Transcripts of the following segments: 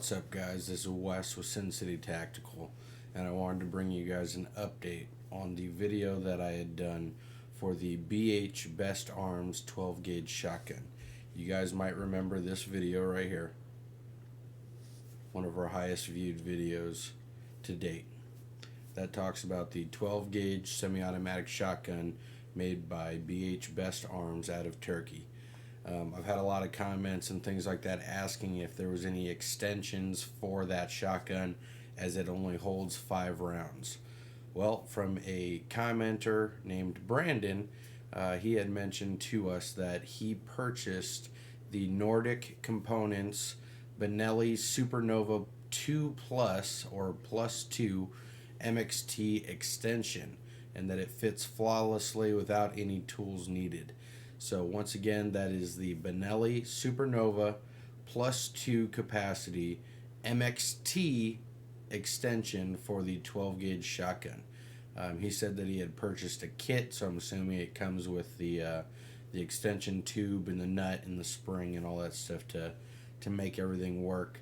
What's up, guys? This is Wes with Sincity Tactical, and I wanted to bring you guys an update on the video that I had done for the BH Best Arms 12 gauge shotgun. You guys might remember this video right here, one of our highest viewed videos to date. That talks about the 12 gauge semi-automatic shotgun made by BH Best Arms out of Turkey. I've had a lot of comments and things like that asking if there was any extensions for that shotgun, as it only holds 5 rounds. Well, from a commenter named Brandon, he had mentioned to us that he purchased the Nordic Components Bennelli Supernova 2 Plus or Plus 2 MXT extension, and that it fits flawlessly without any tools needed. So once again, that is the Bennelli Supernova Plus 2 capacity MXT extension for the 12 gauge shotgun. He said that he had purchased a kit, so I'm assuming it comes with the extension tube and the nut and the spring and all that stuff to make everything work.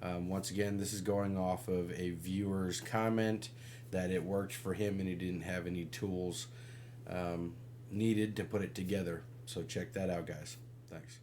Once again, this is going off of a viewer's comment that it worked for him and he didn't have any tools needed to put it together. So check that out, guys. Thanks.